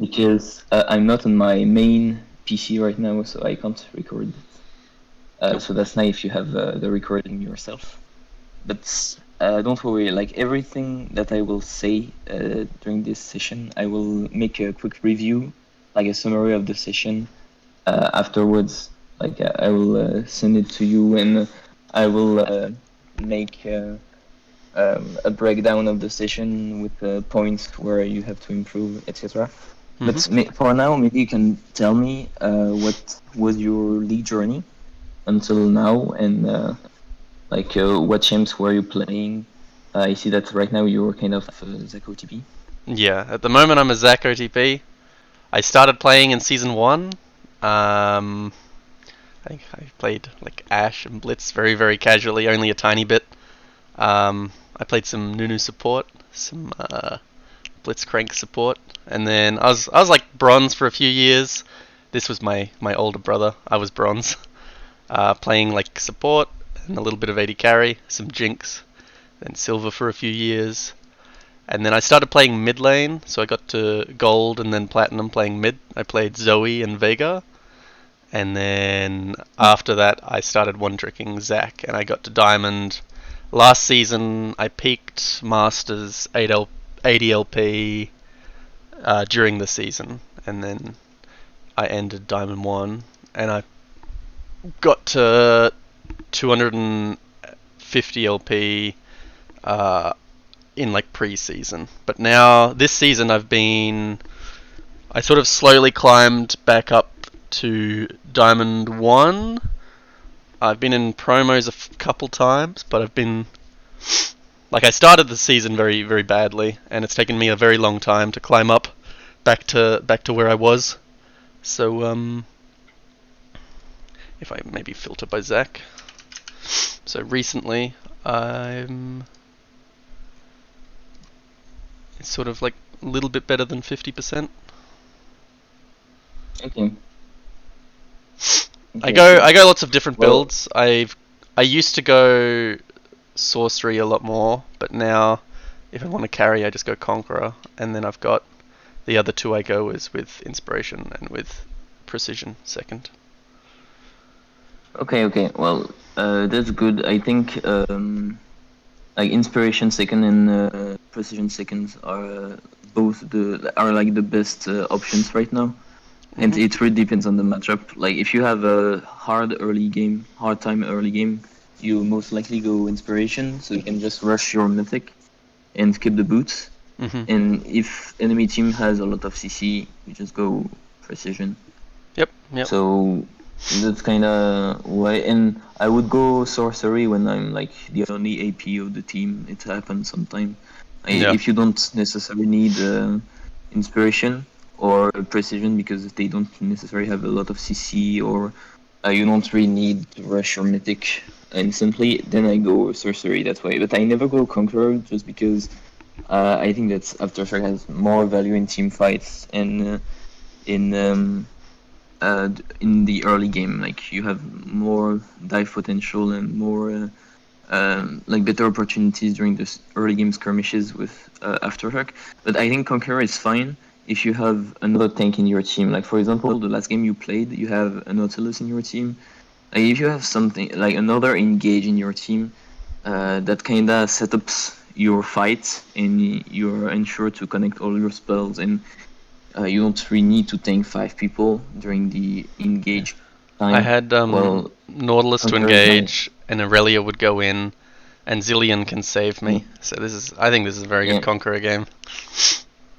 because I'm not on my main PC right now, so I can't record it. So that's nice if you have the recording yourself. But don't worry, like everything that I will say during this session, I will make a quick review, like a summary of the session afterwards. Like I will send it to you, and I will make a breakdown of the session with points where you have to improve, etc. But for now, maybe you can tell me what was your league journey until now, and what champs were you playing? I see that right now you're kind of Zac OTP. Yeah, at the moment I'm a Zac OTP. I started playing in Season 1. I think I played like Ashe and Blitz very, very casually, only a tiny bit. I played some Nunu support, some Blitzcrank support, and then I was like bronze for a few years. This was my older brother. I was bronze, playing like support and a little bit of AD carry, some Jinx, then silver for a few years. And then I started playing mid lane, so I got to gold and then platinum playing mid. I played Zoe and Vega, and then after that I started one-tricking Zac, and I got to diamond. Last season I peaked Masters 8L, ADLP during the season, and then I ended Diamond 1, and I got to 250 LP in like pre-season. But now this season I sort of slowly climbed back up to Diamond 1. I've been in promos a couple times, but I started the season very, very badly, and it's taken me a very long time to climb up back to where I was. So if I maybe filter by Zac. So recently it's sort of like a little bit better than 50%. Okay. I go lots of different builds. I used to go sorcery a lot more, but now if I want to carry I just go Conqueror, and then I've got the other two I go is with inspiration and with precision second. Okay. Well, that's good. I think like inspiration second and precision seconds are like the best options right now. And it really depends on the matchup. Like if you have a hard time early game, you most likely go inspiration, so you can just rush your mythic and skip the boots. And if enemy team has a lot of CC, you just go precision. Yep. So that's kind of why. And I would go sorcery when I'm like the only AP of the team. It happens sometimes. If you don't necessarily need inspiration or precision because they don't necessarily have a lot of CC, or you don't really need to rush your mythic instantly, then I go sorcery that way. But I never go conqueror just because I think that Aftershock has more value in team fights and in the early game. Like you have more dive potential and more like better opportunities during the early game skirmishes with Aftershock. But I think Conqueror is fine if you have another tank in your team. Like for example, the last game you played, you have a Nautilus in your team. Like if you have something like another engage in your team, that kinda setups your fight, and you're ensured to connect all your spells, and you don't really need to tank 5 people during the engage time. I had Nautilus to engage, and Aurelia would go in, and Zilean can save me. So I think this is a very good Conqueror game.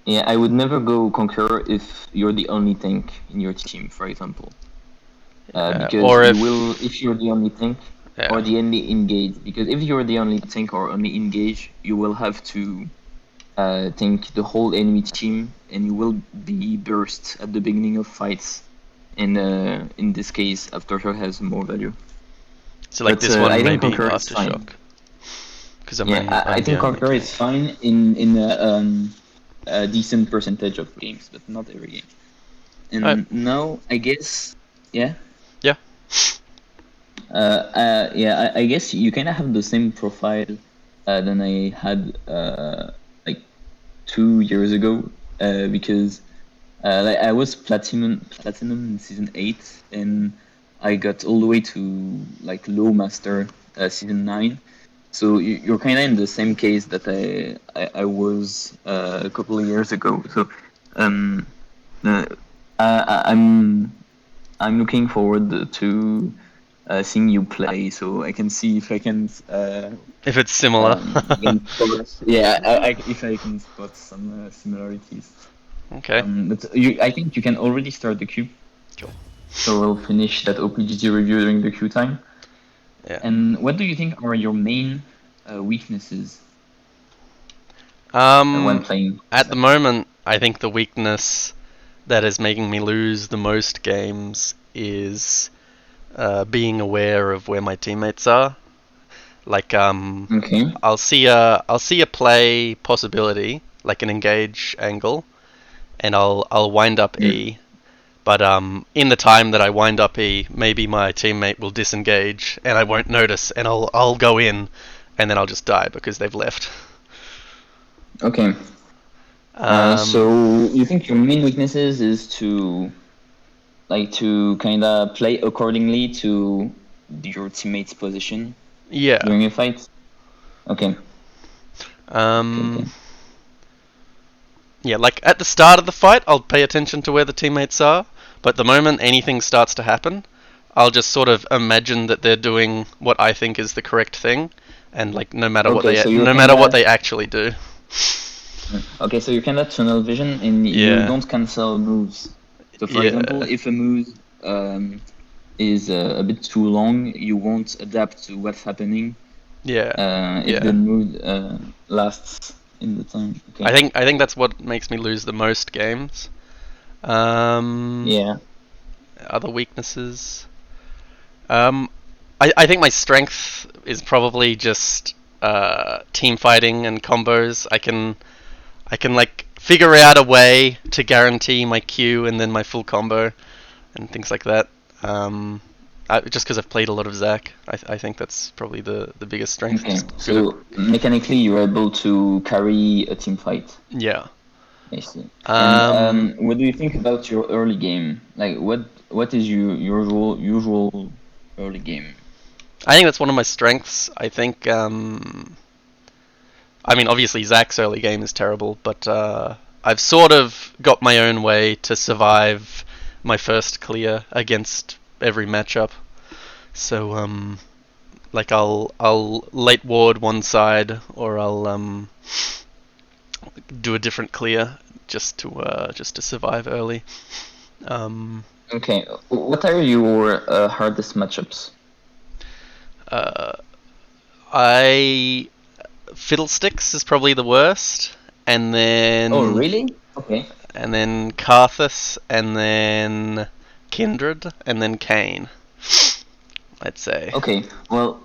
Yeah, I would never go Conqueror if you're the only tank in your team, for example. Because if you're the only tank, or the only engage. Because if you're the only tank or only engage, you will have to tank the whole enemy team, and you will be burst at the beginning of fights. And in this case, Aftershock has more value. So like this one, I think maybe Aftershock. I think Conqueror is fine in a decent percentage of games, but not every game. And now, I guess, yeah. I guess you kind of have the same profile than I had like 2 years ago, because Like I was platinum in season 8, and I got all the way to like low master season 9. So you're kind of in the same case that I was a couple of years ago. So um, uh, I'm looking forward to seeing you play, so I can see if I can If it's similar. again spot. Yeah, if I can spot some similarities. Okay. But I think you can already start the queue. Cool. So we'll finish that OPGG review during the queue time. Yeah. And what do you think are your main weaknesses when playing? At the moment, I think the weakness that is making me lose the most games is being aware of where my teammates are. Like Okay. I'll see a play possibility, like an engage angle, and I'll wind up Mm. E. But in the time that I wind up E, maybe my teammate will disengage, and I won't notice, and I'll go in, and then I'll just die because they've left. Okay. So you think your main weaknesses is to kind of play accordingly to your teammate's position Yeah. during a fight? Okay. Okay. Yeah, like at the start of the fight, I'll pay attention to where the teammates are, but the moment anything starts to happen, I'll just sort of imagine that they're doing what I think is the correct thing, and like no matter Okay, so what they actually do. Okay, so you kind of tunnel vision and you Yeah. don't cancel moves. So for Yeah. example, if a move is a bit too long, you won't adapt to what's happening Yeah. if Yeah. the mood lasts in the time. Okay. I think that's what makes me lose the most games. Yeah. Other weaknesses. I think my strength is probably just team fighting and combos. I can like figure out a way to guarantee my Q and then my full combo and things like that. Just because I've played a lot of Zac, I think that's probably the biggest strength. Okay. Just good So mechanically, you're able to carry a team fight. yeah. I see. And what do you think about your early game? Like, what is your usual early game? I think that's one of my strengths. I think I mean, obviously Zac's early game is terrible, but I've sort of got my own way to survive my first clear against every matchup. So like I'll late ward one side, or I'll do a different clear just to survive early. Okay, what are your hardest matchups? I Fiddlesticks is probably the worst, and then Oh, really? Okay. and then Karthus, and then Kindred, and then Kane. I'd say. Okay. Well,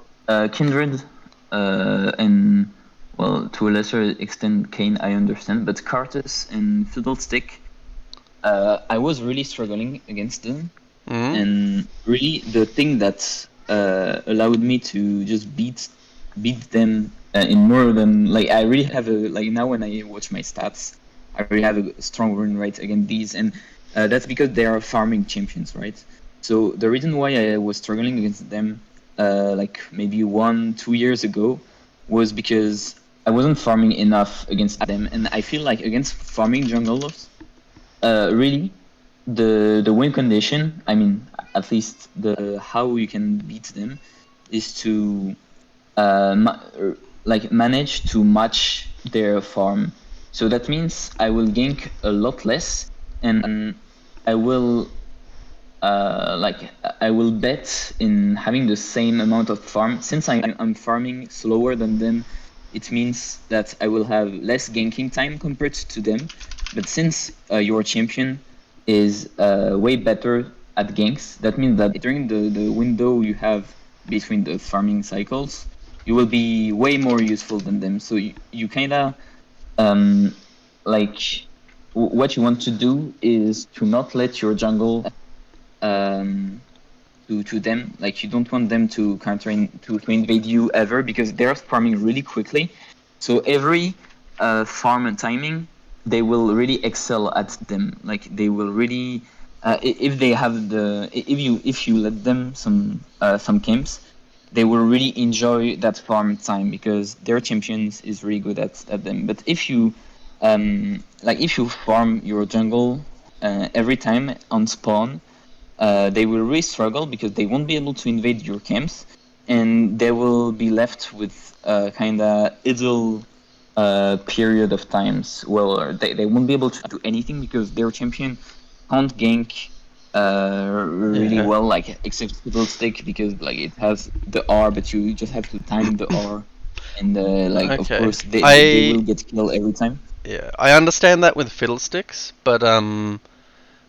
Kindred, and well, to a lesser extent, Kane, I understand, but Kartus and Fiddlestick, I was really struggling against them, and really the thing that allowed me to just beat them in more than like I really have a like now when I watch my stats, I really have a strong win rate against these, and that's because they are farming champions, right? So the reason why I was struggling against them, like maybe 1-2 years ago, was because I wasn't farming enough against them, and I feel like against farming junglers, really, the win condition, I mean, at least the how you can beat them, is to like manage to match their farm. So that means I will gank a lot less, and I will like I will bet in having the same amount of farm. Since I'm farming slower than them, it means that I will have less ganking time compared to them. But since your champion is way better at ganks, that means that during the window you have between the farming cycles, you will be way more useful than them. So you kind of like what you want to do is to not let your jungle to them. Like you don't want them to to invade you ever because they're farming really quickly. So every farm and timing they will really excel at them. Like they will really, if they have if you let them some camps, they will really enjoy that farm time because their champions is really good at them. But if you like if you farm your jungle every time on spawn, they will really struggle because they won't be able to invade your camps, and they will be left with kind of idle period of times where they won't be able to do anything because their champion can't gank really Yeah. well, like except Fiddlestick because like it has the R, but you just have to time the R, and like of Okay. course they will get killed every time. I understand that with Fiddlesticks, but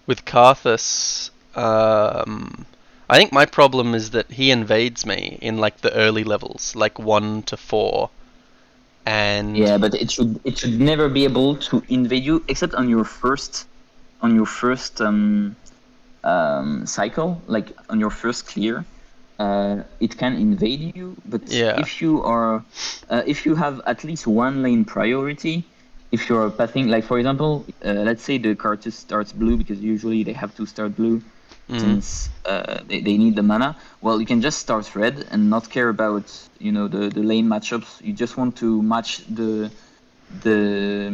with Karthus, I think my problem is that he invades me in like the early levels, like 1 to 4, and Yeah, but it should never be able to invade you except on your first cycle, like on your first clear. It can invade you, but yeah. if you have at least one lane priority, if you're pathing, like for example, let's say the Karthus starts blue because usually they have to start blue Mm. since they need the mana. Well, you can just start red and not care about the lane matchups. You just want to match the the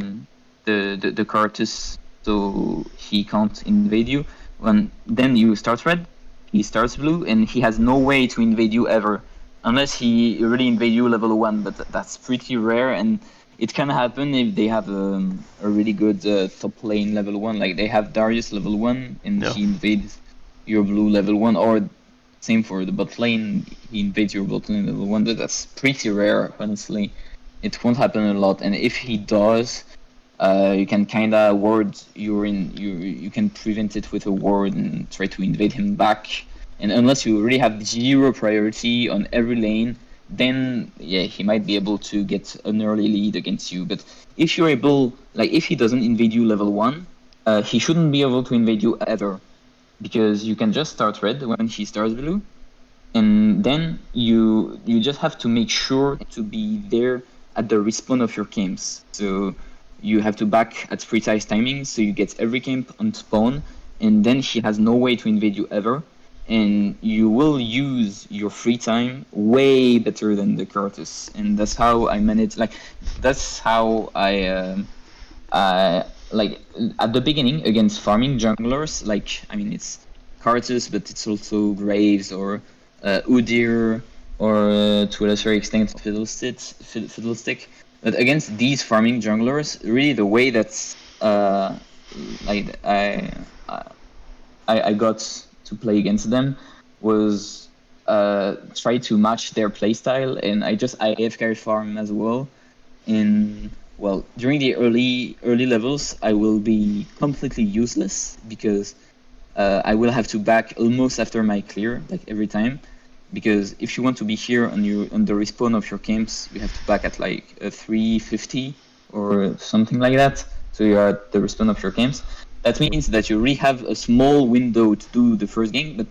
Karthus so he can't invade you. When then you start red, he starts blue, and he has no way to invade you ever, unless he really invade you level 1. But that's pretty rare, and it can happen if they have a really good top lane level 1. Like they have Darius level 1, and No. he invades your blue level 1, or same for the bot lane, he invades your bot lane level 1. But that's pretty rare, honestly. It won't happen a lot, and if he does, you can kind of ward you can prevent it with a ward and try to invade him back. And unless you really have zero priority on every lane, then yeah, he might be able to get an early lead against you. But if you're able, like if he doesn't invade you level 1, he shouldn't be able to invade you ever, because you can just start red when he starts blue, and then you just have to make sure to be there at the respawn of your camps. So you have to back at precise timing, so you get every camp on spawn, and then he has no way to invade you ever, and you will use your free time way better than the Karthus. And that's how I manage. Like that's how like at the beginning against farming junglers. Like I mean, it's Karthus, but it's also Graves or Udyr, or to a lesser extent Fiddlestick. But against these farming junglers, really the way that's like I got to play against them was try to match their playstyle, and I AFK farm as well. And well, during the early levels, I will be completely useless because I will have to back almost after my clear, like every time. Because if you want to be here on the respawn of your camps, you have to back at like a 350 or something like that. So you're at the respawn of your camps. That means that you really have a small window to do the first game. But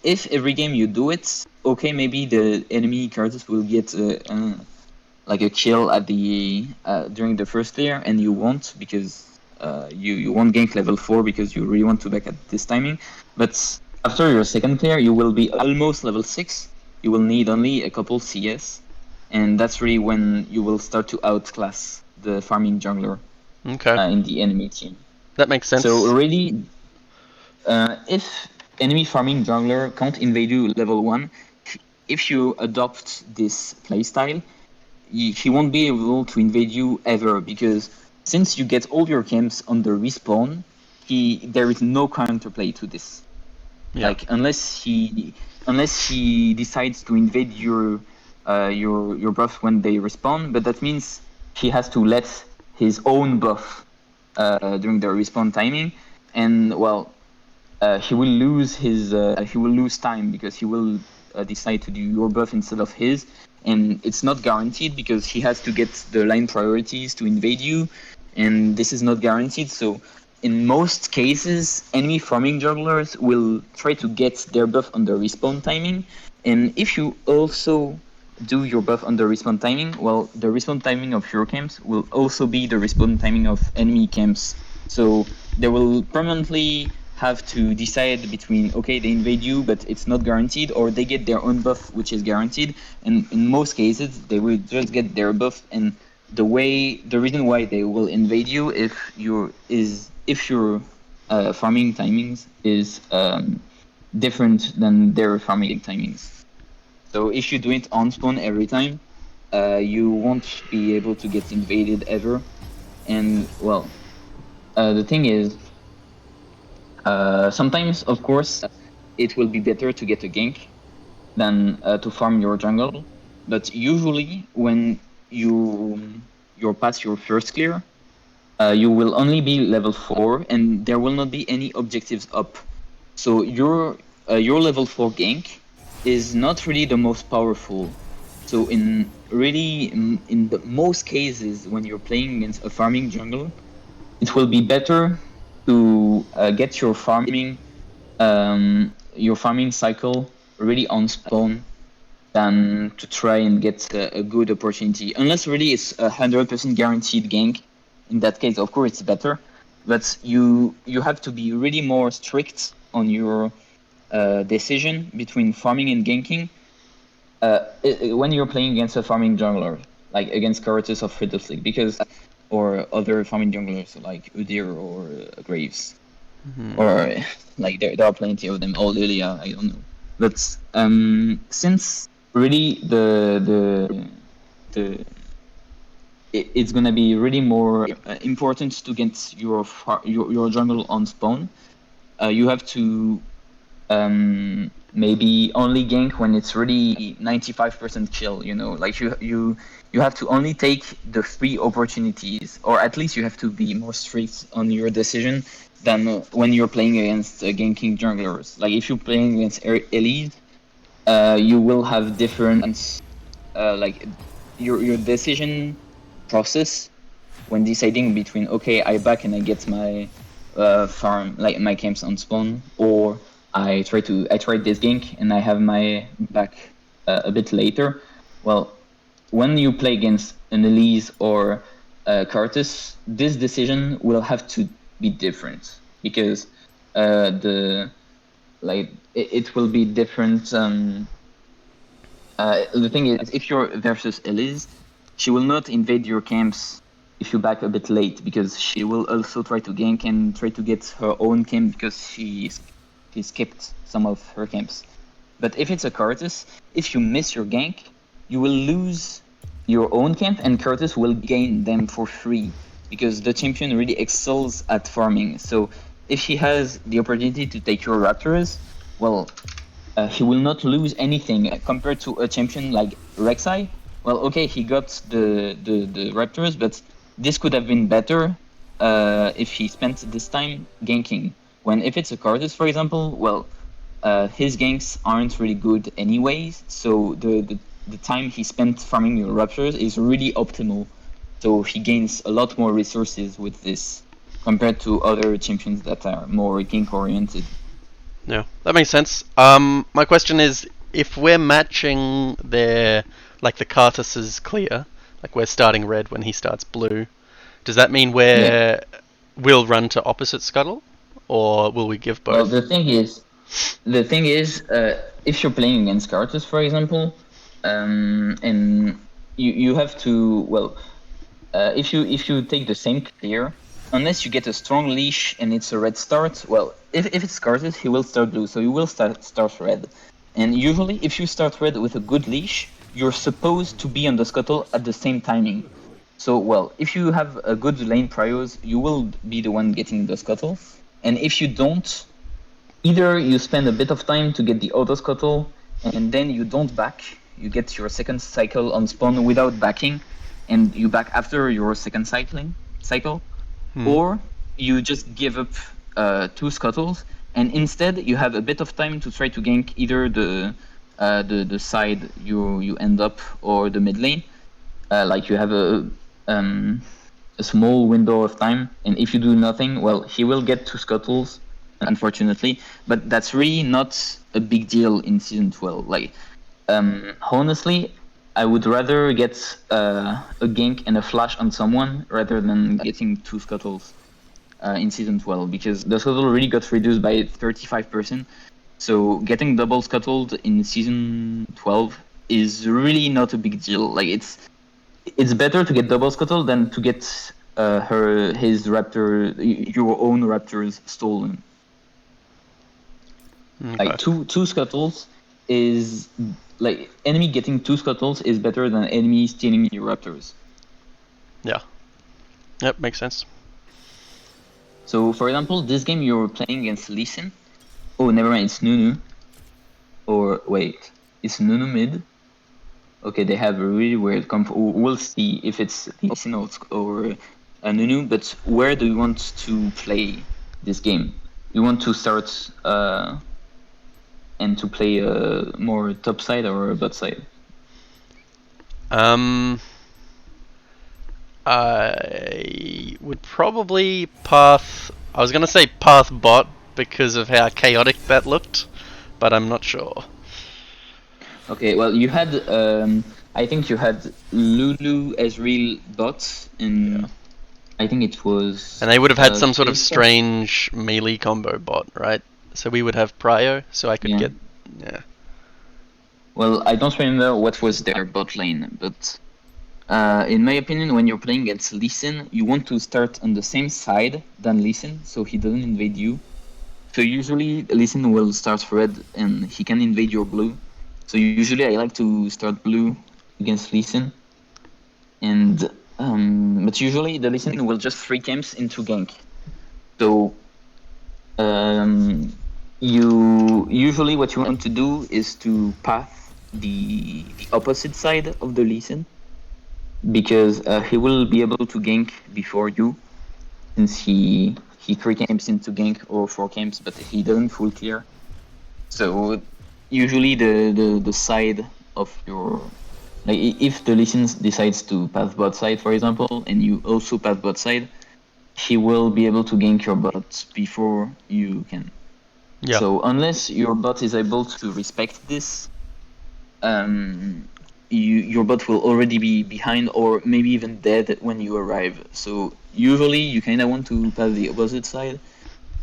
if every game you do it, okay, maybe the enemy Karthus will get like a kill at the during the first clear, and you won't, because you won't gank level 4 because you really want to back at this timing. But after your second clear, you will be almost level 6. You will need only a couple CS, and that's really when you will start to outclass the farming jungler Okay. in the enemy team. That makes sense. So really, if enemy farming jungler can't invade you level 1, if you adopt this playstyle, he won't be able to invade you ever, because since you get all your camps on the respawn, there is no counterplay to this. Yeah. Like unless he decides to invade your buff when they respawn, but that means he has to let his own buff during the respawn timing, and well, he will lose time because he will decide to do your buff instead of his, and it's not guaranteed because he has to get the line priorities to invade you, and this is not guaranteed. So in most cases, enemy farming jugglers will try to get their buff on the respawn timing, and if you also do your buff on the respawn timing, well, the respawn timing of your camps will also be the respawn timing of enemy camps. So they will permanently have to decide between, okay, they invade you, but it's not guaranteed, or they get their own buff, which is guaranteed. And in most cases, they will just get their buff. And the reason why they will invade you if your farming timings is different than their farming timings. So if you do it on spawn every time, you won't be able to get invaded ever. And well, the thing is, sometimes, of course, it will be better to get a gank than to farm your jungle. But usually, when you're past your first clear, you will only be level 4, and there will not be any objectives up. So your level 4 gank is not really the most powerful. So in the most cases, when you're playing against a farming jungle, it will be better to get your farming cycle really on spawn than to try and get a good opportunity. Unless really it's 100% guaranteed gank. In that case, of course, it's better. But you have to be really more strict on your decision between farming and ganking when you're playing against a farming jungler, like against Karatus of Fritos League, or other farming junglers like Udyr or Graves, or like there are plenty of them. All Lilia, I don't know. But since really it's gonna be really more important to get your jungle on spawn. You have to maybe only gank when it's really 95% kill. Like you have to only take the free opportunities, or at least you have to be more strict on your decision than when you're playing against ganking junglers. Like if you're playing against Elite, you will have different like your decision process when deciding between, okay, I back and I get my farm, like my camps on spawn, or I try this gank and I have my back a bit later. Well, when you play against an Elise or Karthus, this decision will have to be different, because it will be different. The thing is, if you're versus Elise, she will not invade your camps if you back a bit late, because she will also try to gank and try to get her own camp, because she skipped some of her camps. But if it's a Karthus, if you miss your gank, you will lose your own camp, and Karthus will gain them for free, because the champion really excels at farming. So if he has the opportunity to take your Raptors, well, he will not lose anything compared to a champion like Rek'Sai. Well, okay, he got the Raptors, but this could have been better if he spent this time ganking. When if it's a Karthus, for example, well, his ganks aren't really good anyways, so the time he spent farming your Raptors is really optimal. So he gains a lot more resources with this compared to other champions that are more gank oriented. Yeah, that makes sense. My question is, if we're matching the Karthus's clear, like we're starting red when he starts blue, does that mean we'll run to opposite scuttle, or will we give both? Well, the thing is, if you're playing against Karthus, for example, and you have to, if you take the same clear, unless you get a strong leash and it's a red start, well, if it's Karthus, he will start blue, so you will start red. And usually, if you start red with a good leash, you're supposed to be on the scuttle at the same timing. So, well, if you have a good lane prios, you will be the one getting the scuttle. And if you don't, either you spend a bit of time to get the auto scuttle, and then you don't back, you get your second cycle on spawn without backing, and you back after your second cycle, or you just give up 2 scuttles, and instead you have a bit of time to try to gank either the side you end up or the mid lane. Like you have a small window of time, and if you do nothing, well, he will get 2 scuttles, unfortunately, but that's really not a big deal in season 12. Like honestly, I would rather get a gank and a flash on someone rather than getting 2 scuttles in season 12, because the scuttle really got reduced by 35%. So getting double scuttled in season 12 is really not a big deal. Like it's better to get double scuttle than to get your own raptors stolen. Okay. Like two scuttles is like enemy getting 2 scuttles is better than enemy stealing your raptors. Yeah. Yep, makes sense. So for example, this game you're playing against Lee Sin. Oh, never mind, it's Nunu. Or wait, it's Nunu mid. Okay, they have a really weird comp. We'll see if it's Lee Sin or Nunu. But where do you want to play this game? You want to start and to play more top side or bot side? I would probably path. I was gonna say path bot because of how chaotic that looked, but I'm not sure. Okay, well you had I think you had Lulu Ezreal bot and Yeah. I think it was. And they would have had some sort of Fizz bot? strange melee combo bot, right? So we would have Prio, so I could Yeah. get. Yeah. Well, I don't remember what was their bot lane, but in my opinion, when you're playing against Lee Sin, you want to start on the same side than Lee Sin, so he doesn't invade you. So usually Lee Sin will start red and he can invade your blue. So usually I like to start blue against Lee Sin. And but usually the Lee Sin will just 3 camps into gank. So you usually what you want to do is to path the opposite side of the Lee Sin, because he will be able to gank before you, since he 3 camps into gank or 4 camps, but he doesn't full clear. So usually the side of your, like if the Lee Sin decides to path bot side, for example, and you also path bot side, he will be able to gank your bot before you can. Yeah. So unless your bot is able to respect this, your bot will already be behind or maybe even dead when you arrive. So usually you kind of want to pass the opposite side,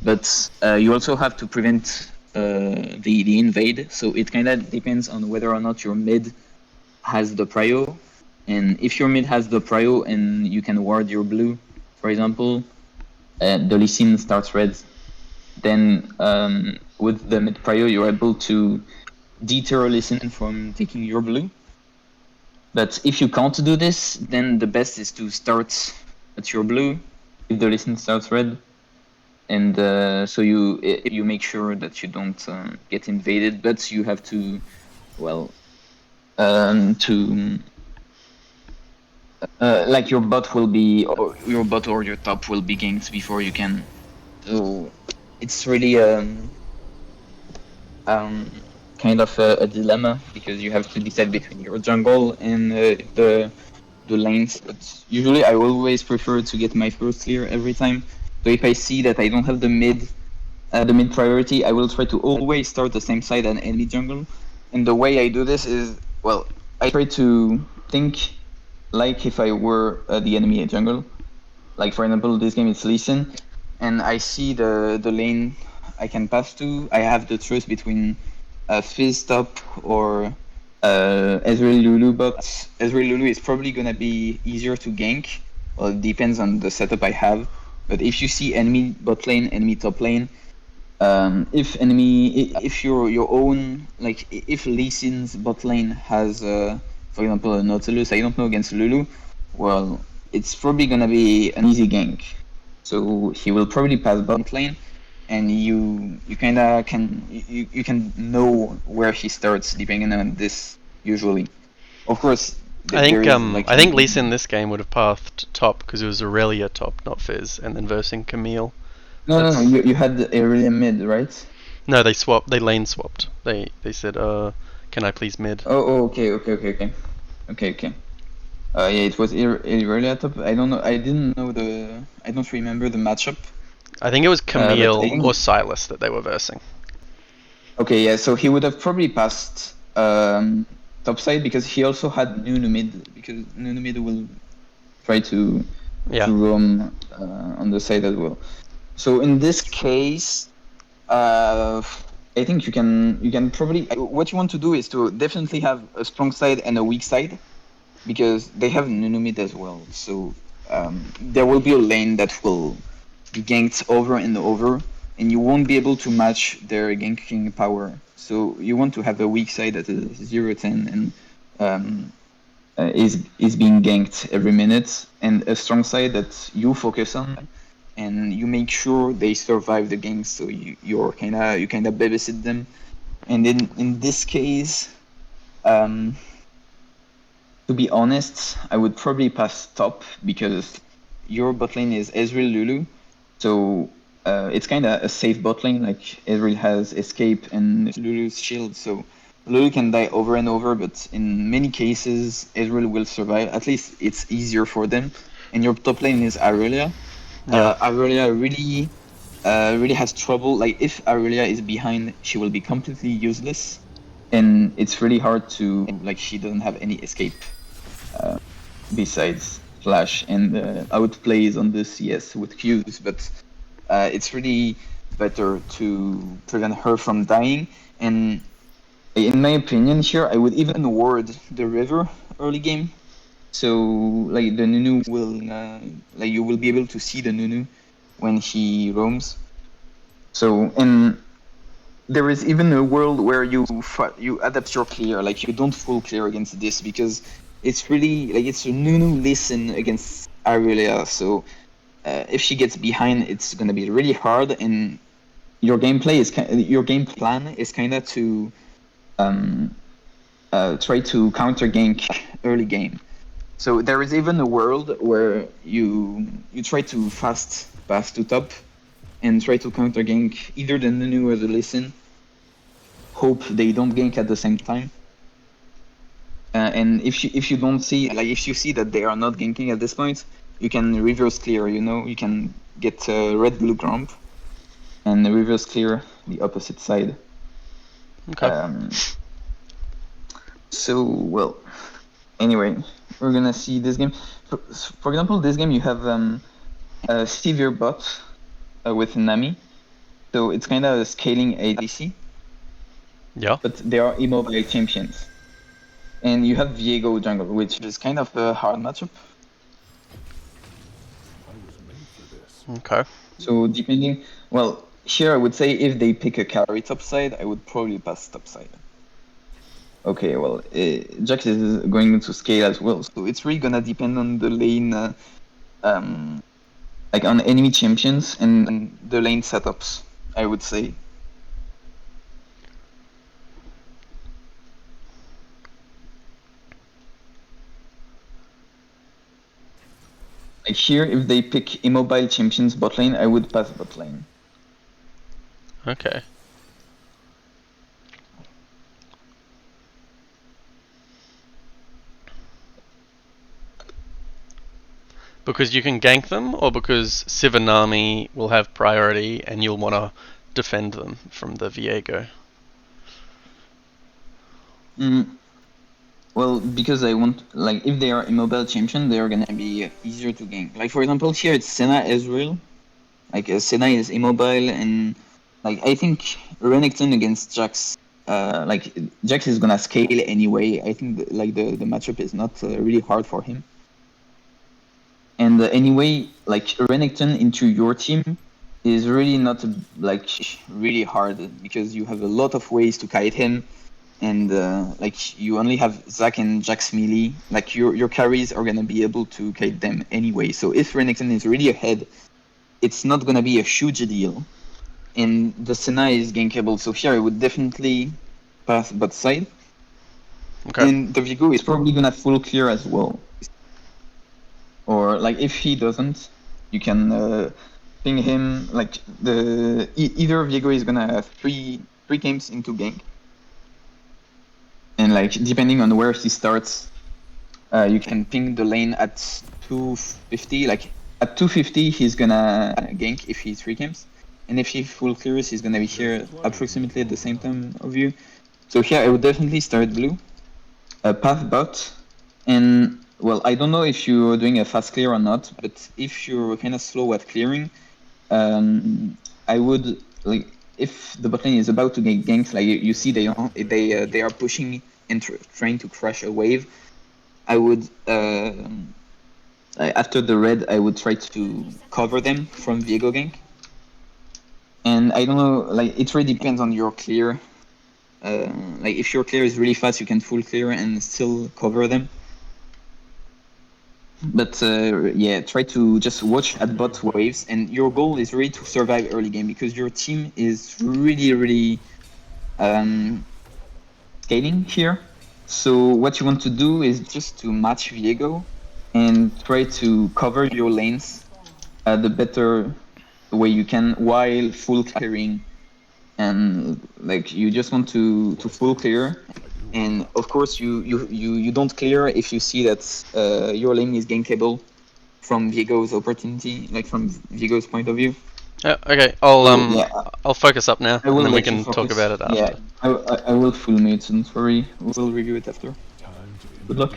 but you also have to prevent the invade. So it kind of depends on whether or not your mid has the prio, and if your mid has the prio and you can ward your blue, for example, the Lee Sin starts red, then with the mid prio you're able to deter Lee Sin from taking your blue. But if you can't do this, then the best is to start at your blue if the Lee Sin starts red, and so you make sure that you don't get invaded, but you have to, well, to like your bot will be, or your bot or your top will be ganked before you can. So it's really kind of a dilemma, because you have to decide between your jungle and the lanes. But usually I always prefer to get my first clear every time. So if I see that I don't have the mid priority, I will try to always start the same side as enemy jungle. And the way I do this is, well, I try to think like if I were the enemy jungle. Like for example, this game it's Lee Sin, and I see the lane I can pass to. I have the choice between Fizz top or Ezreal Lulu, but Ezreal Lulu is probably gonna be easier to gank. Well, it depends on the setup I have. But if you see enemy bot lane, enemy top lane, if your own, like if Lee Sin's bot lane has, for example, a Nautilus, I don't know, against Lulu, well, it's probably gonna be an easy gank. So he will probably pass bot lane, and you kind of you can know where he starts depending on this usually. Of course, I think there is, like, I think Lee Sin this game would have pathed top because it was Aurelia top, not Fizz, and then versing Camille. no. You had Aurelian mid, right? No, they swapped. They lane swapped. They said, can I please mid? Oh, okay. Yeah, it was Irelia top. I don't know. I didn't know the. I don't remember the matchup. I think it was Camille I think- or Silas that they were versing. Okay, yeah. So he would have probably passed top side because he also had Nunu mid, because Nunu mid will try to Yeah. roam on the side as well. So in this case, I think you can probably, what you want to do is to definitely have a strong side and a weak side, because they have Nunu mid as well. So there will be a lane that will be ganked over and over, and you won't be able to match their ganking power. So you want to have a weak side that is 0-10 and is being ganked every minute, and a strong side that you focus on and you make sure they survive the ganks. So you kind of babysit them. And in this case, to be honest, I would probably pass top, because your bot lane is Ezreal Lulu, so it's kind of a safe bot lane. Like, Ezreal has escape and Lulu's shield, so Lulu can die over and over, but in many cases Ezreal will survive. At least it's easier for them. And your top lane is Aurelia. Yeah. Aurelia really has trouble. Like, if Aurelia is behind, she will be completely useless, and it's really hard to, like, she doesn't have any escape besides flash and outplays on the CS with Qs, but it's really better to prevent her from dying. And in my opinion here, I would even ward the river early game, so like the Nunu will like you will be able to see the Nunu when he roams. So, and there is even a world where you adapt your clear, like you don't full clear against this, because it's really like it's a Nunu listen against Aurelia. So if she gets behind, it's gonna be really hard, and your gameplay is your game plan is kind of to try to counter gank early game. So there is even a world where you try to fast pass to top and try to counter gank either the Nunu or the Listen. Hope they don't gank at the same time. And if you don't see, like, if you see that they are not ganking at this point, you can reverse clear. You can get red blue grump and reverse clear the opposite side. Okay. So, well, anyway, we're gonna see this game. For example, this game you have a severe bot with Nami, so it's kind of a scaling ADC, Yeah. but they are immobile champions. And you have Viego jungle, which is kind of a hard matchup. Okay. So depending, well, here I would say if they pick a carry top side, I would probably pass top side. Okay, well, Jax is going to scale as well, so it's really gonna depend on the lane, like on enemy champions and the lane setups, I would say. Like here, if they pick immobile champions bot lane, I would pass bot lane. Okay. Because you can gank them, or because Sivanami will have priority and you'll want to defend them from the Viego? Well, because I want, like, if they are immobile champion, they are gonna be easier to gank. Like, for example, here it's Senna Ezreal. Like, Senna is immobile, and like I think Renekton against Jax, like Jax is gonna scale anyway. I think like the matchup is not really hard for him. And anyway, like Renekton into your team is really not like really hard, because you have a lot of ways to kite him, and like you only have Zac and Jax melee. Like your carries are gonna be able to kite them anyway. So if Renekton is really ahead, it's not gonna be a huge deal. And the Senna is gankable, so here I would definitely pass bot side. Okay. And the Viego is probably gonna full clear as well. Or like if he doesn't, you can ping him. Like either Viego is gonna have three games into gank, and like depending on where he starts, you can ping the lane at 250. Like at 250, he's gonna gank if he's 3 games, and if he full clears, he's gonna be here approximately at the same time of you. So here I would definitely start blue. path bot, and well, I don't know if you're doing a fast clear or not, but if you're kind of slow at clearing, I would like if the bot lane is about to get ganked, like you see they are pushing and trying to crush a wave. I would after the red, I would try to cover them from Viego gank. And I don't know, like it really depends on your clear. Like if your clear is really fast, you can full clear and still cover them. But yeah, try to just watch at bot waves, and your goal is really to survive early game because your team is really scaling here. So what you want to do is just to match Viego and try to cover your lanes the better way you can while full clearing, and like you just want to full clear. And of course you don't clear if you see that your lane is gankable from Viego's opportunity, like from Viego's point of view. Yeah, okay, So yeah, I'll focus up now, I and will then we let you can talk focus. about it Yeah, after. I will full mute, don't worry. We'll review it after. Good luck.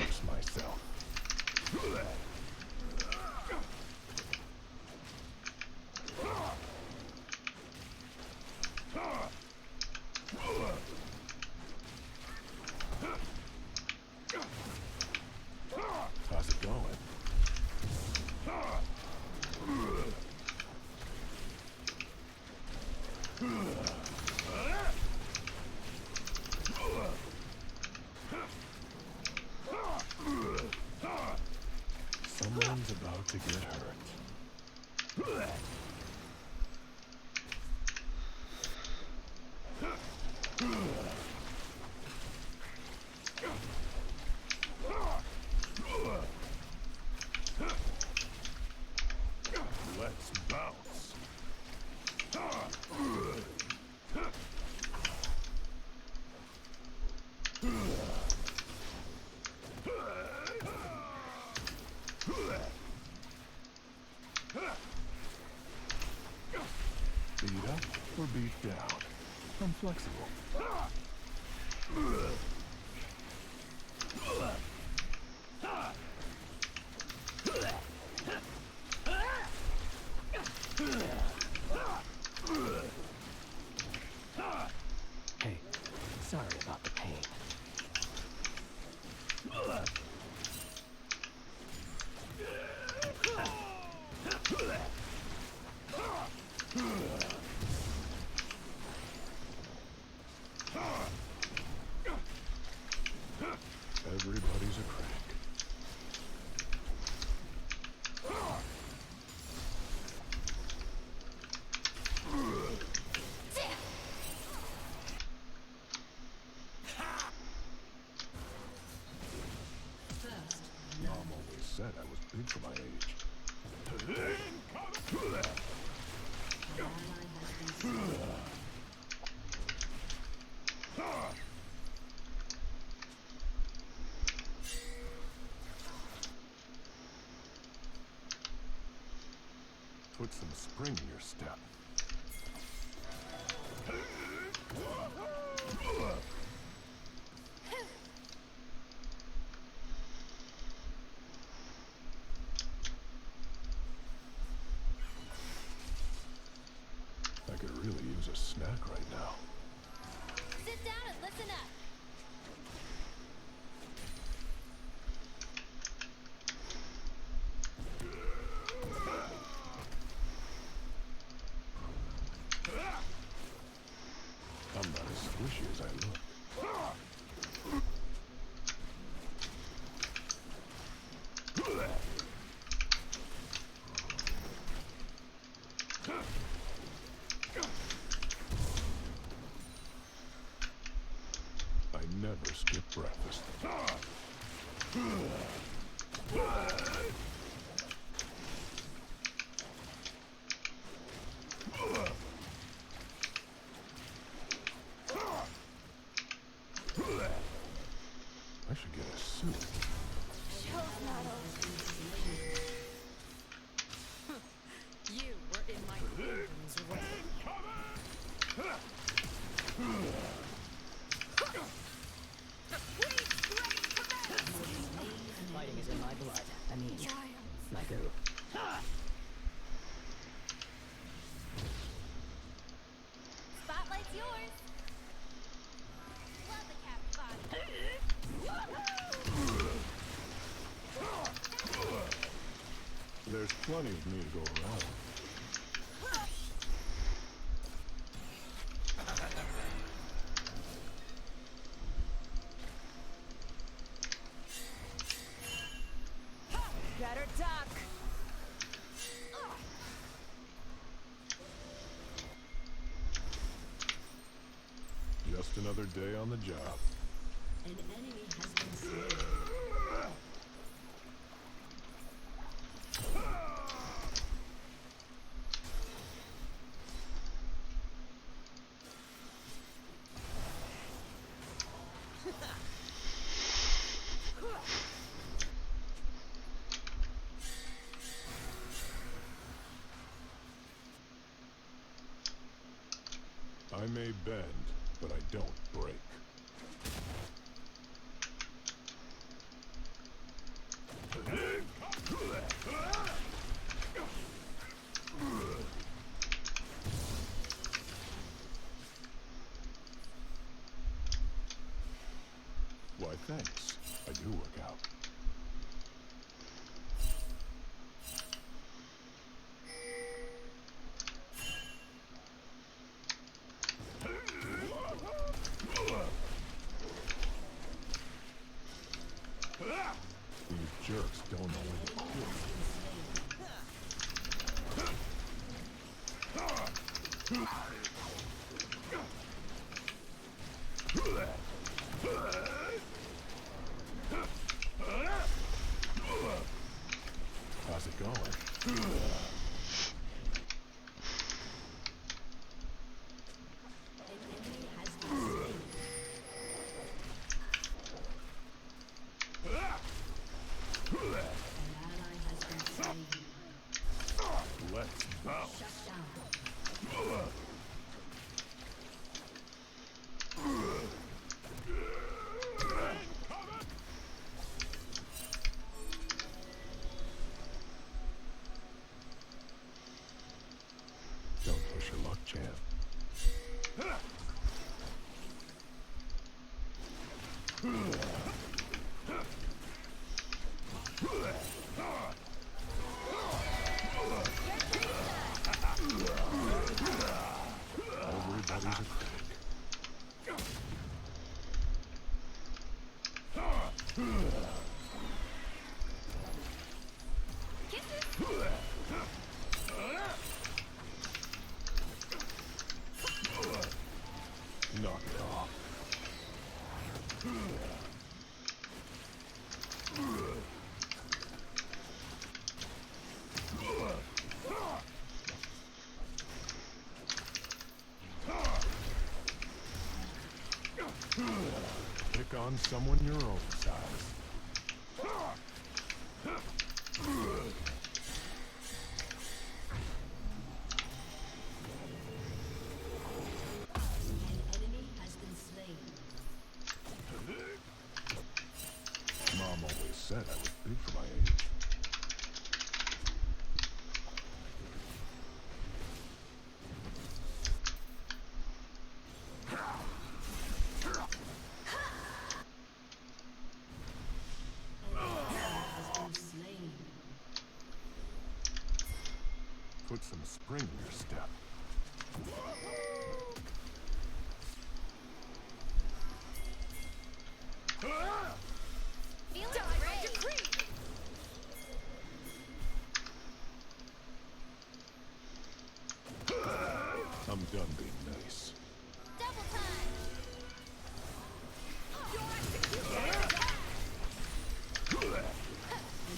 How's it going? Someone's about to get hurt. Let's bounce. Beat up or beat down? I'm flexible. Hey, sorry about the pain. Everybody's a crank. Mom always said I was big for my age. Put some spring in your step. I could really use a snack right now. Sit down and listen up. I'm not as squishy as I look. I never skip breakfast. I should get a suit. You were in my vision's way. yours. Love the cat body. There's plenty of me to go around. Better duck. Just another day on the job. An enemy has been slain. I may bend, but I don't break. Why, thanks. I do work out. These jerks don't know when to quit. How's it going? An enemy has been slain. An ally has been slain. Let's bounce. Shut down. Don't push your luck, champ. Everybody's a critic. Knock it off. Pick on someone your own size. An enemy has been slain. Mom always said I was big for my age. An ally has been slain. Put some spring in your step. Feeling Die by great. decree. I'm done being nice. Double time. You're executed.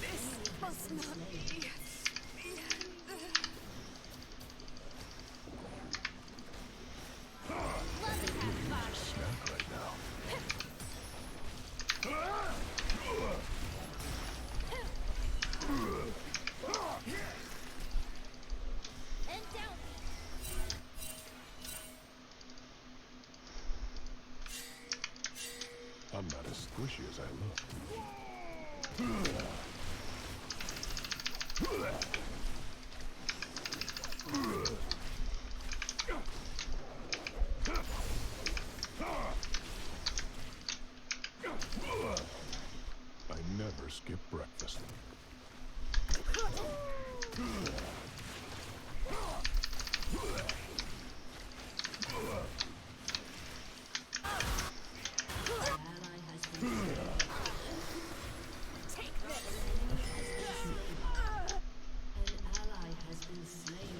This must not be the end. Love the cat body. Snack right now. And down. I'm not as squishy as I look. I never skip breakfast. Ally has been slain. Take this. An ally has been slain.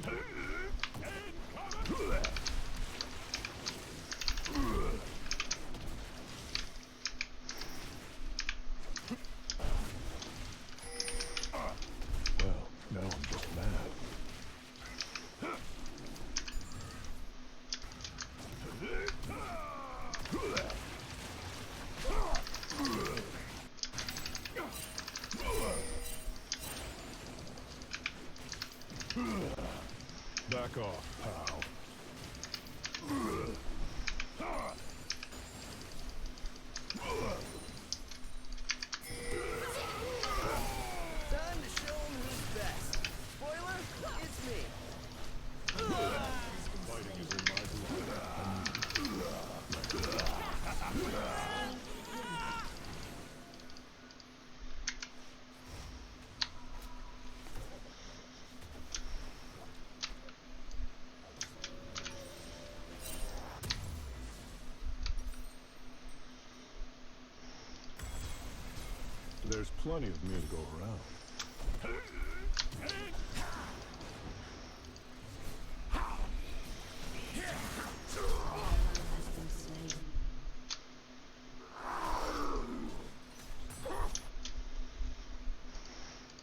Well, now I'm just mad. Back off, pal. Time to show 'em who's best. Spoiler, it's me. Fighting is in my blood. There's plenty of me to go around. Has been slain.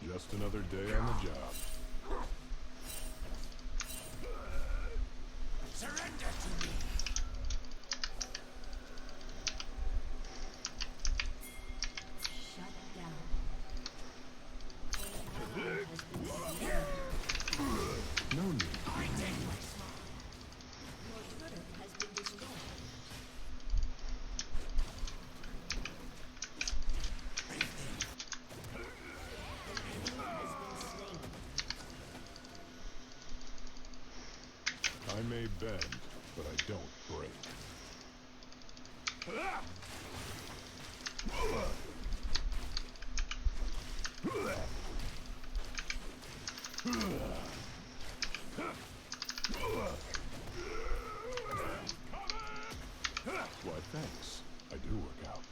Just another day on the job. Surrender to me. Shut down. An ally has been slain. No need. Your turret has been destroyed. An enemy has been slain. I may bend, but I don't break. Why, thanks. I do work out.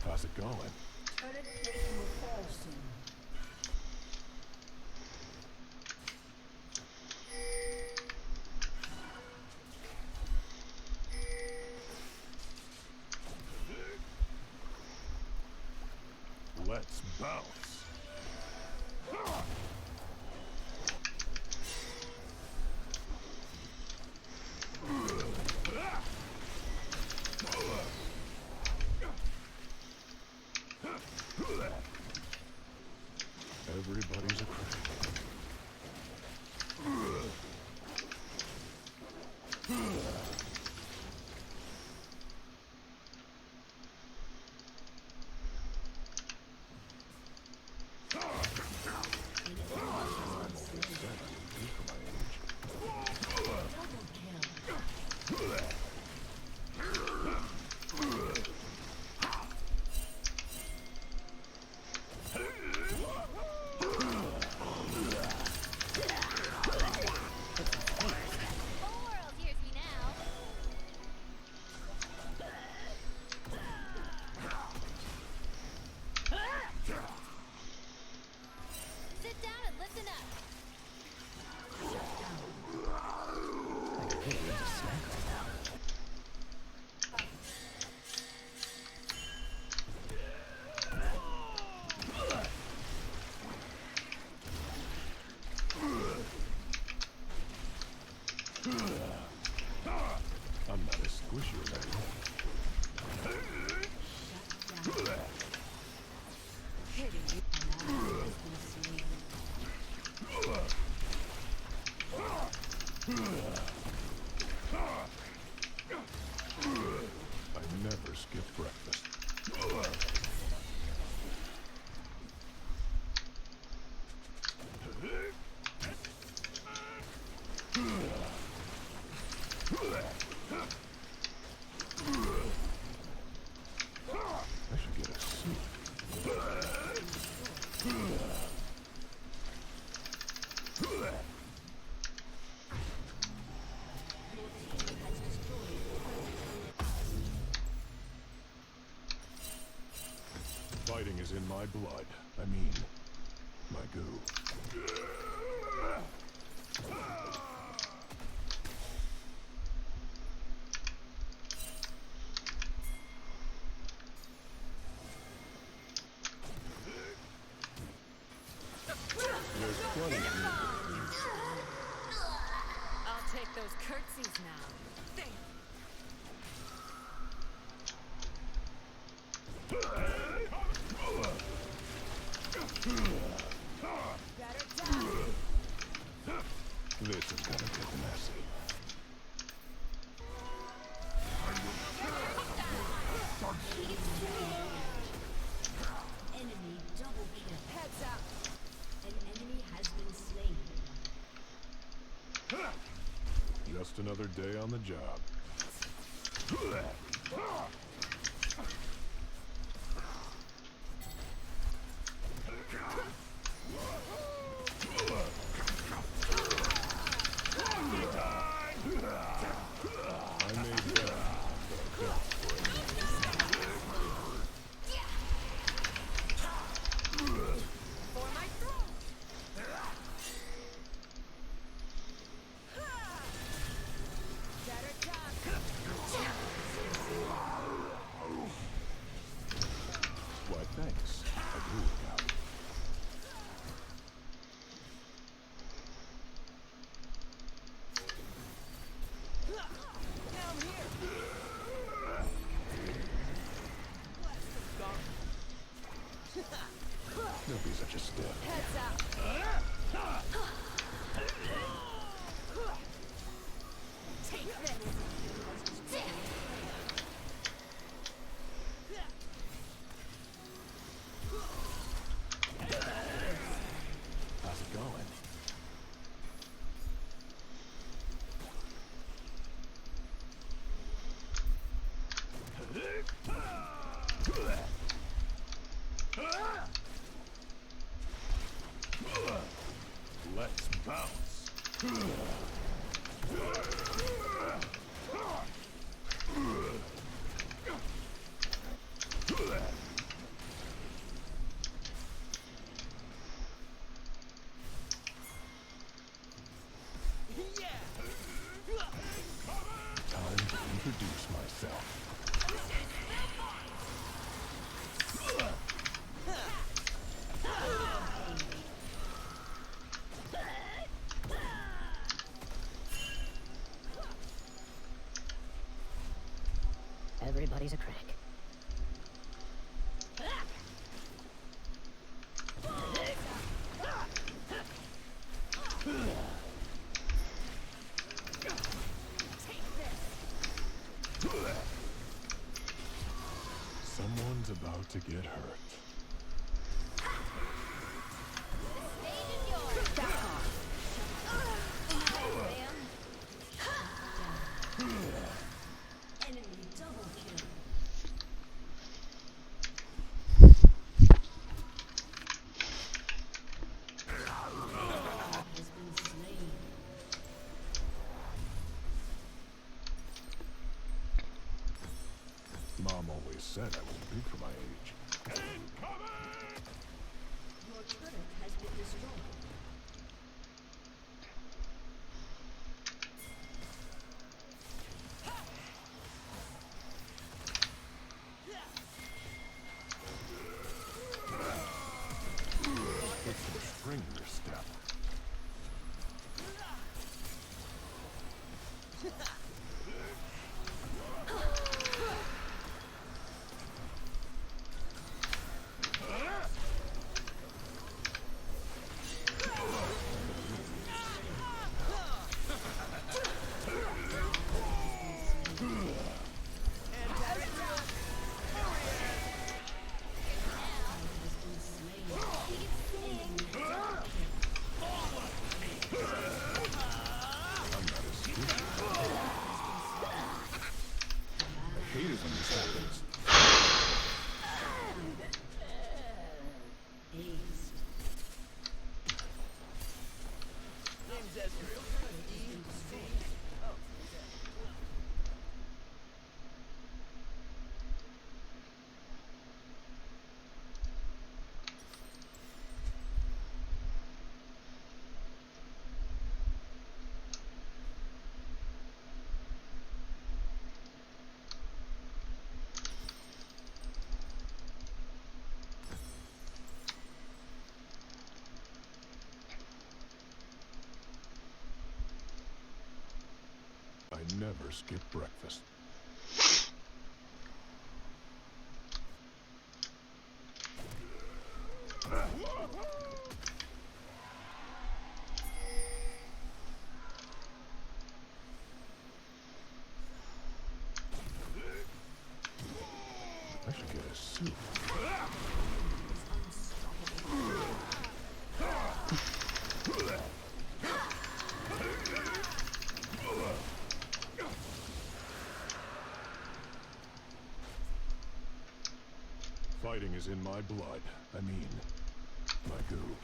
How's it going? Turret plating will fall soon. Let's bounce. Everybody's a critic. Whole world hears me now. Sit down and listen up. I could really use a snack right now. I'm not as squishy as I look. An ally has been slain. I should get a suit. Fighting is in my blood. I mean, my goo. There's plenty of room. I'll take those curtsies now. Thank This is gonna get messy. Enemy double kill. Heads up. An enemy has been slain. Just another day on the job. I made that, but I fell For my throne. Better time. Why, thanks. I do work out. Now I'm here. Don't be such a stiff. Heads up. Take this. How's it going? Let's bounce. Time to introduce myself. Everybody's a critic. Someone's about to get hurt. Enemy double kill. Has been slain. Mom always said I was big for my age. Your turret has been destroyed. Put some spring in your step. hate it when this happens. Aced. Name's Ezreal. E-C. Oh, I never skip breakfast. I should get a suit. Fighting is in my blood. I mean, my goo.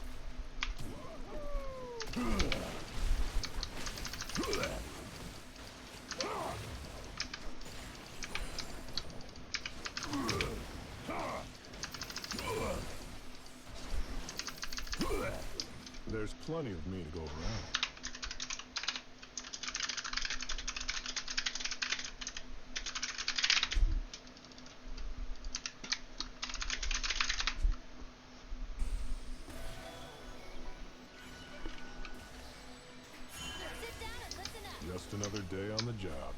There's plenty of me to go around. Sit down and listen up. Just another day on the job.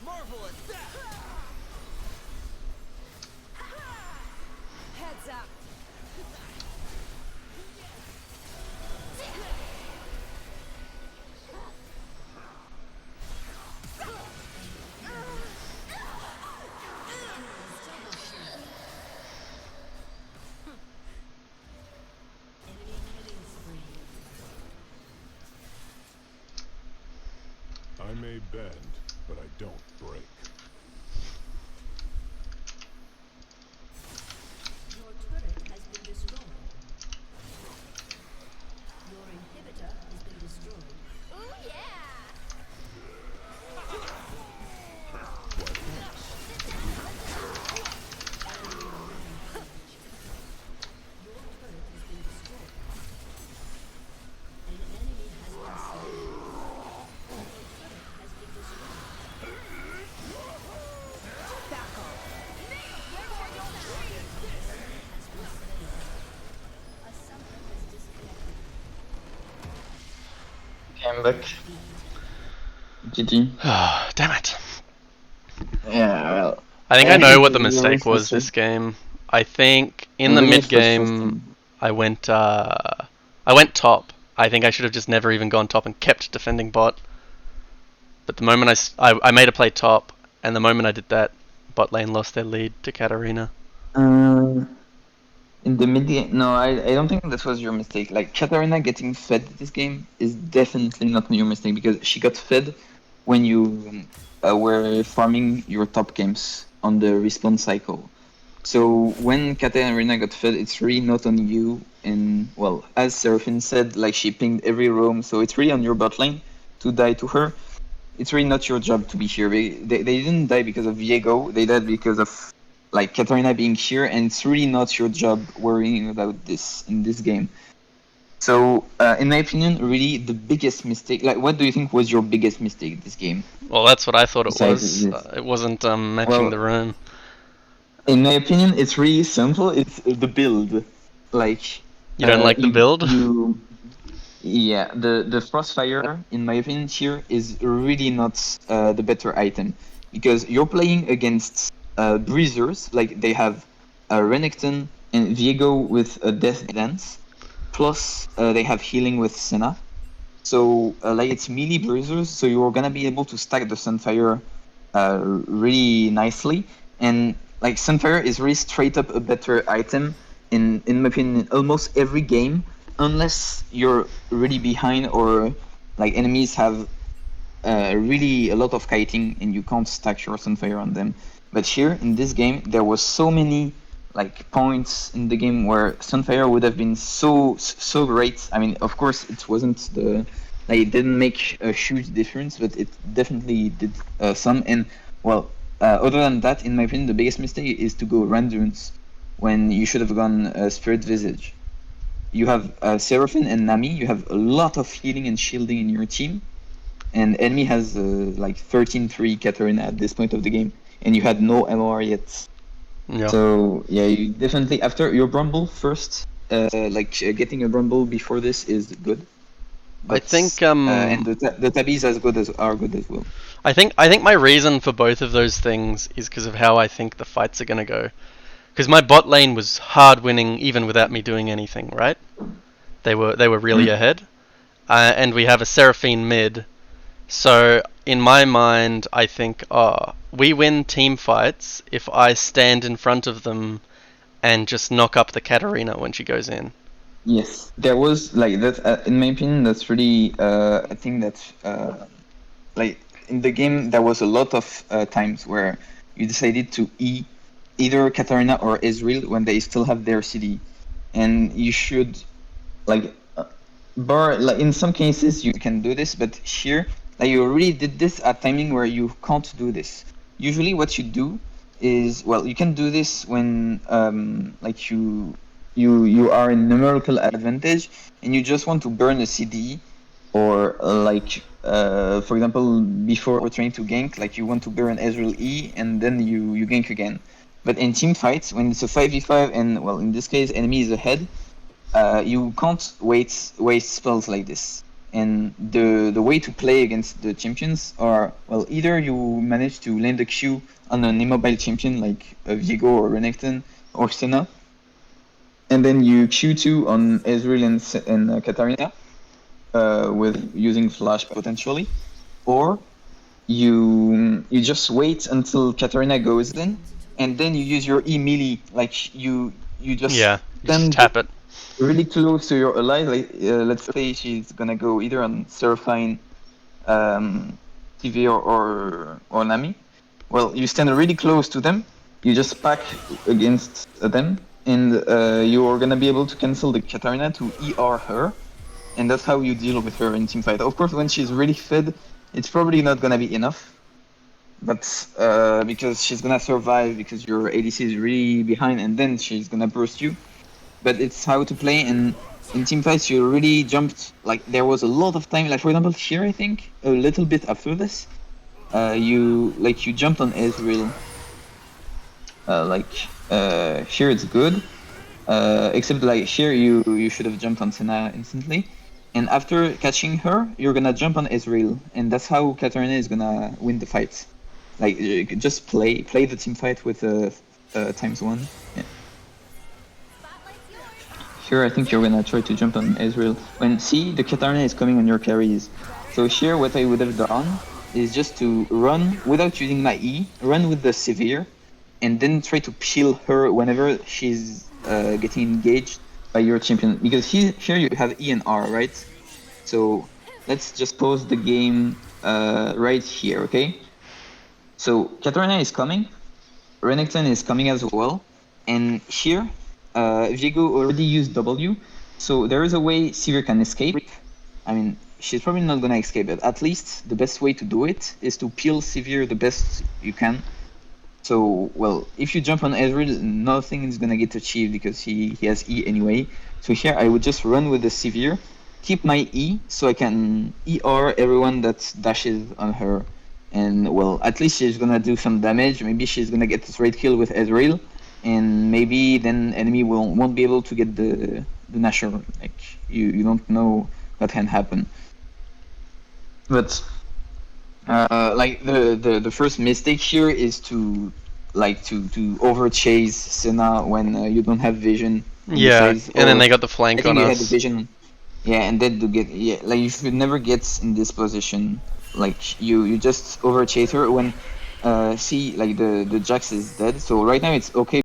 Marvel at that! Heads up. Enemy killing spree. I may bend, but I don't break. Your turret has been destroyed. Your inhibitor has been destroyed. Ooh, yeah. Why, thanks. Your turret has been destroyed. An enemy has been slain. Your turret has been destroyed. Has been slain. A summoner has disconnected. Okay, I'm back. GG. Damn it. Yeah, well. I think I know what the it was mistake very was this frustrating. game. I think in It the was mid very game frustrating. I went top. I think I should have just never even gone top and kept defending bot. But the moment I made a play top, and the moment I did that, bot lane lost their lead to Katarina. In the mid game, no, I don't think that was your mistake. Like, Katarina getting fed this game is definitely not your mistake because she got fed when you were farming your top games on the respawn cycle. So when Katarina got fed, it's really not on you. And, well, as Seraphine said, like, she pinged every roam, so it's really on your bot lane to die to her. It's really not your job to be here. They didn't die because of Viego, they died because of like Katarina being here, and it's really not your job worrying about this in this game. So, in my opinion, really the biggest mistake. Like, what do you think was your biggest mistake this game? Well, that's what I thought it Besides was. this. It wasn't matching Well, the rune. In my opinion, it's really simple. It's the build. Like, You don't like the build? Yeah, the Frostfire, in my opinion, here is really not the better item because you're playing against Breezers. Like, they have Renekton, and Viego with a Death Dance. Plus, they have healing with Senna. So, like, it's melee bruisers, so you're gonna be able to stack the Sunfire really nicely. And, like, Sunfire is really straight up a better item in my opinion, almost every game, unless you're really behind or, like, enemies have really a lot of kiting and you can't stack your Sunfire on them. But here, in this game, there was so many like points in the game where Sunfire would have been so great. I mean, of course, it wasn't the like it didn't make a huge difference, but it definitely did some. And well, other than that, in my opinion, the biggest mistake is to go Randuin's when you should have gone Spirit Visage. You have Seraphine and Nami. You have a lot of healing and shielding in your team, and enemy has like 13-3 Katarina at this point of the game, and you had no MOR yet. Yeah. So yeah, you definitely after your Brumble first, getting a Brumble before this is good. I think and the tabbies are good as well. I think my reason for both of those things is because of how I think the fights are gonna go. Because my bot lane was hard winning even without me doing anything, right? They were really ahead, and we have a Seraphine mid. So in my mind, I think, we win team fights if I stand in front of them and just knock up the Katarina when she goes in. Yes, there was like that. In my opinion, that's really. I think that like in the game there was a lot of times where you decided to either Katarina or Ezreal when they still have their CD, and you should like like in some cases you can do this, but here like you already did this at timing where you can't do this. Usually, what you do is you can do this when like you are in numerical advantage and you just want to burn a CD, or for example before trying to gank, like you want to burn Ezreal E and then you gank again. But in team fights, when it's a 5v5 and in this case enemy is ahead, you can't waste spells like this. And the way to play against the champions are either you manage to land a Q on an immobile champion like Viego or Renekton or Senna, and then you Q2 on Ezreal and Katarina with using flash potentially, or you just wait until Katarina goes in, and then you use your E melee, like you just just tap it really close to your ally. Like let's say she's gonna go either on Seraphine, TV or Nami. Well, you stand really close to them. You just pack against them, and you are gonna be able to cancel the Katarina to ER her, and that's how you deal with her in team fight. Of course, when she's really fed, it's probably not gonna be enough, but because she's gonna survive because your ADC is really behind, and then she's gonna burst you. But it's how to play, and in team fights you really jumped, like there was a lot of time, like for example here I think a little bit after this, you jumped on Ezreal, here it's good, except like here you should have jumped on Senna instantly, and after catching her you're gonna jump on Ezreal, and that's how Katarina is gonna win the fight. Like just play the team fight with ×1. Yeah. Here I think you're gonna try to jump on Ezreal. See, the Katarina is coming on your carries. So here what I would have done is just to run without using my E, run with the Severe, and then try to peel her whenever she's getting engaged by your champion. Because here you have E and R, right? So let's just pause the game right here, okay? So Katarina is coming, Renekton is coming as well, and here Viego already used W, so there is a way Sivir can escape. I mean, she's probably not gonna escape, but at least the best way to do it is to peel Sivir the best you can. So, if you jump on Ezreal, nothing is gonna get achieved because he has E anyway. So here I would just run with the Sivir, keep my E so I can ER everyone that dashes on her. And at least she's gonna do some damage, maybe she's gonna get this raid kill with Ezreal, and maybe then enemy won't be able to get the Nashor. Like you don't know what can happen. But the first mistake here is to like to over chase Senna when you don't have vision. Yeah, Besides, and then or they got the I flank think on you had the us. vision. Yeah, and then to get like you should never get in this position. Like you just over chase her when see like the Jax is dead. So right now it's okay